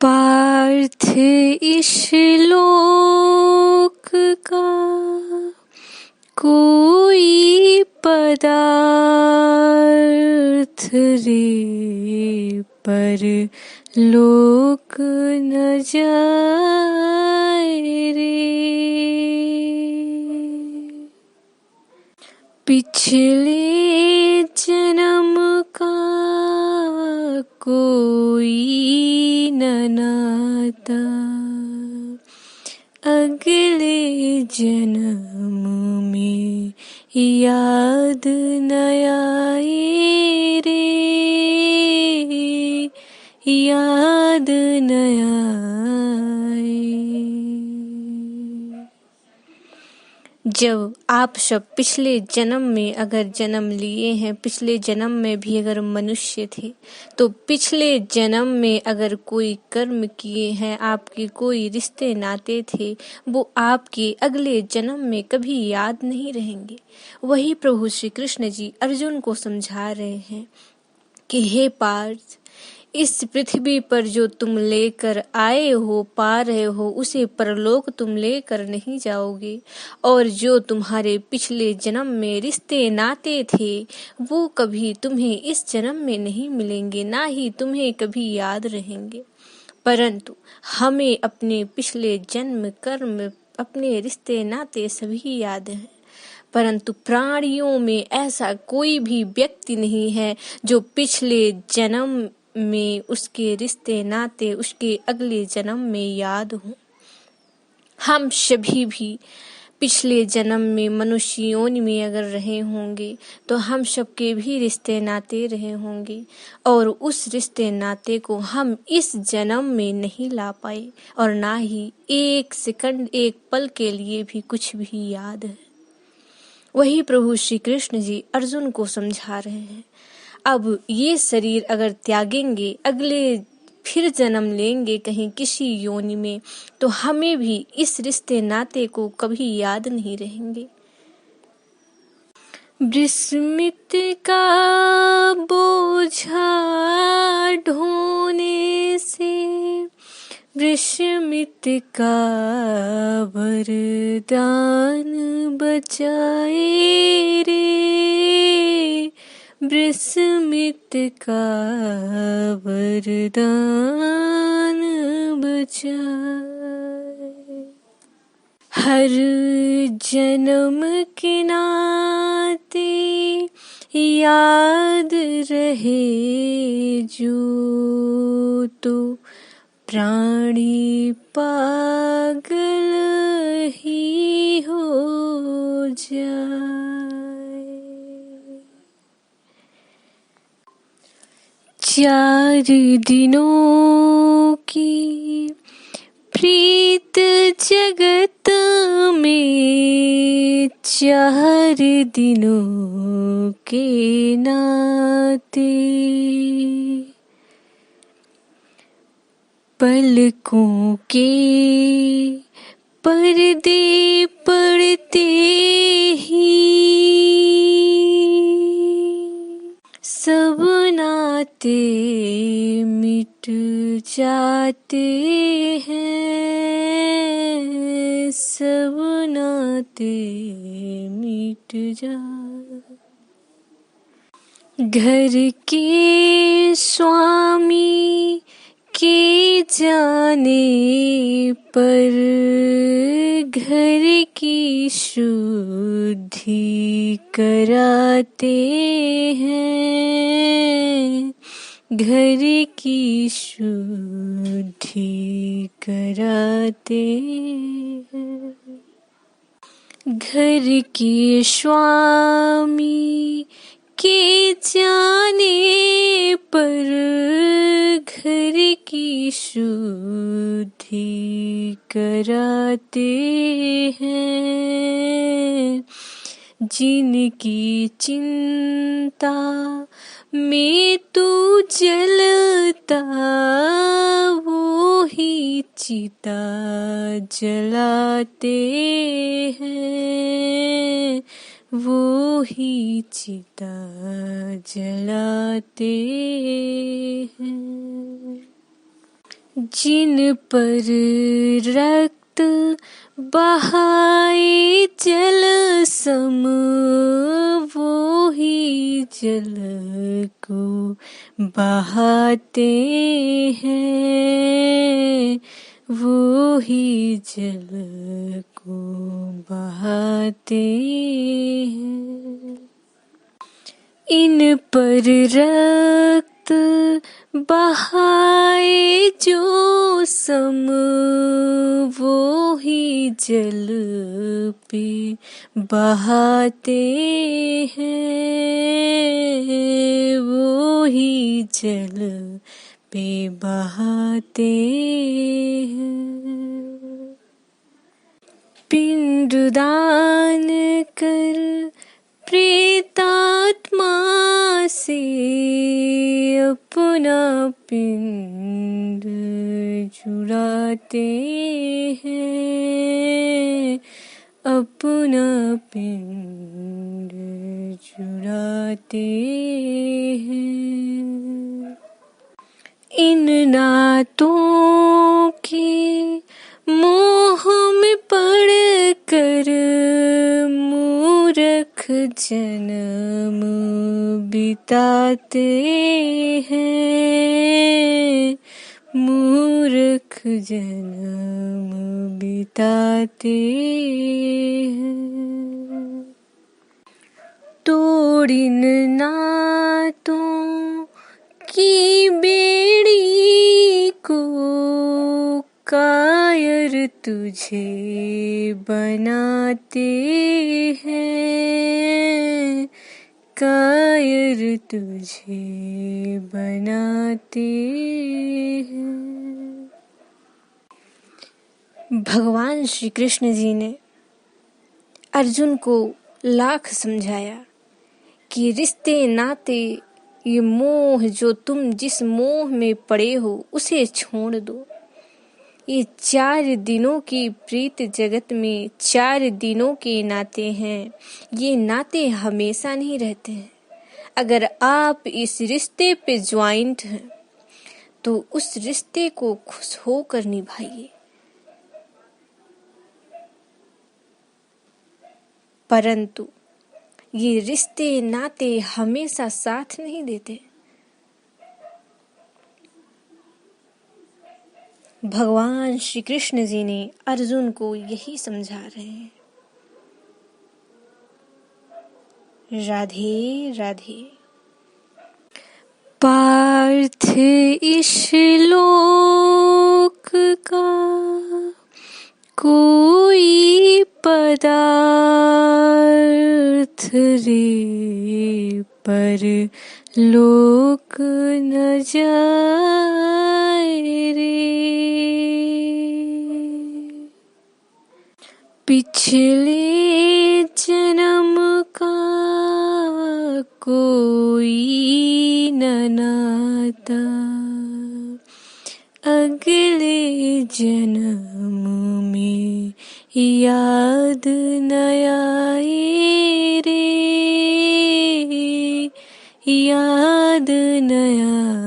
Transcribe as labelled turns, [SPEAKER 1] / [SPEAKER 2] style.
[SPEAKER 1] पार्थ इस लोक का कोई पदार्थ रे, पर लोक न जाए रे। पिछले जन्म का कोई न नाता, अगले जन्म में याद न आए रे, याद न आए। जब आप सब पिछले जन्म में अगर जन्म लिए हैं, पिछले जन्म में भी अगर मनुष्य थे, तो पिछले जन्म में अगर कोई कर्म किए हैं, आपके कोई रिश्ते नाते थे, वो आपके अगले जन्म में कभी याद नहीं रहेंगे। वही प्रभु श्री कृष्ण जी अर्जुन को समझा रहे हैं कि हे पार्थ, इस पृथ्वी पर जो तुम लेकर आए हो, पा रहे हो, उसे परलोक तुम लेकर नहीं जाओगे। और जो तुम्हारे पिछले जन्म में रिश्ते नाते थे, वो कभी तुम्हें इस जन्म में नहीं मिलेंगे, ना ही तुम्हें कभी याद रहेंगे। परंतु हमें अपने पिछले जन्म कर्म, अपने रिश्ते नाते सभी याद हैं। परंतु प्राणियों में ऐसा कोई भी व्यक्ति नहीं है जो पिछले जन्म में उसके रिश्ते नाते उसके अगले जन्म में याद हो। हम सभी भी पिछले जन्म में मनुष्य योनि में अगर रहे होंगे, तो हम सबके भी रिश्ते नाते रहे होंगे, और उस रिश्ते नाते को हम इस जन्म में नहीं ला पाए, और ना ही एक सेकंड, एक पल के लिए भी कुछ भी याद है। वही प्रभु श्री कृष्ण जी अर्जुन को समझा रहे हैं। अब ये शरीर अगर त्यागेंगे, अगले फिर जन्म लेंगे कहीं किसी योनि में, तो हमें भी इस रिश्ते नाते को कभी याद नहीं रहेंगे। विस्मित का बोझा ढोने से विस्मित का वरदान बचाए रे, विस्मित का वरदान बचाए। हर जन्म के नाते याद रहे जो, तो प्राणी पागल ही हो जाए। 4 दिनों की प्रीत जगत में, 4 दिनों के नाते पलकों के पर्दे पड़ते ही सब नाते मिट जाते हैं, सब नाते मिट जाते। घर के स्वामी के जाने पर घर की शुद्धि कराते हैं, घर की शुद्धि कराते हैं। घर के स्वामी के जाने पर घर की शुद्धि कराते हैं। जिनकी चिंता में तू जलता, वो ही चिता जलाते हैं, वो ही चिता जलाते हैं। जिन पर रक्त बहाए जल सम, वो ही जल को बहाते हैं, वो ही जल को बहाते हैं। इन पर रक्त बहाए जो सम, वो ही जल पे बहाते हैं, वो ही जल पे बहाते हैं। पिंडदान कर प्रेतात्मा से अपना पिंड जुड़ाते हैं, अपना पिंड जुड़ाते हैं। इन नातों के मोह में पड़ कर मूर्ख जन्म बिताते हैं, मूर्ख जन्म बिताते हैं। तोड़ इन नातों की बेड़ी को, कायर तुझे बनाते हैं, कायर तुझे बनाते हैं। भगवान श्री कृष्ण जी ने अर्जुन को लाख समझाया कि रिश्ते नाते, ये मोह, जो तुम जिस मोह में पड़े हो उसे छोड़ दो। ये 4 दिनों की प्रीत जगत में 4 दिनों के नाते हैं, ये नाते हमेशा नहीं रहते हैं। अगर आप इस रिश्ते पे ज्वाइंट हैं तो उस रिश्ते को खुश होकर निभाइए, परंतु ये रिश्ते नाते हमेशा साथ नहीं देते। भगवान श्री कृष्ण जी ने अर्जुन को यही समझा रहे हैं। राधे राधे। पार्थ इस लोक का कोई पदार्थ रे, पर लोक न जाए रे। पिछले जन्म का कोई न नाता, अगले जन्म में याद न आए रे, याद न आए।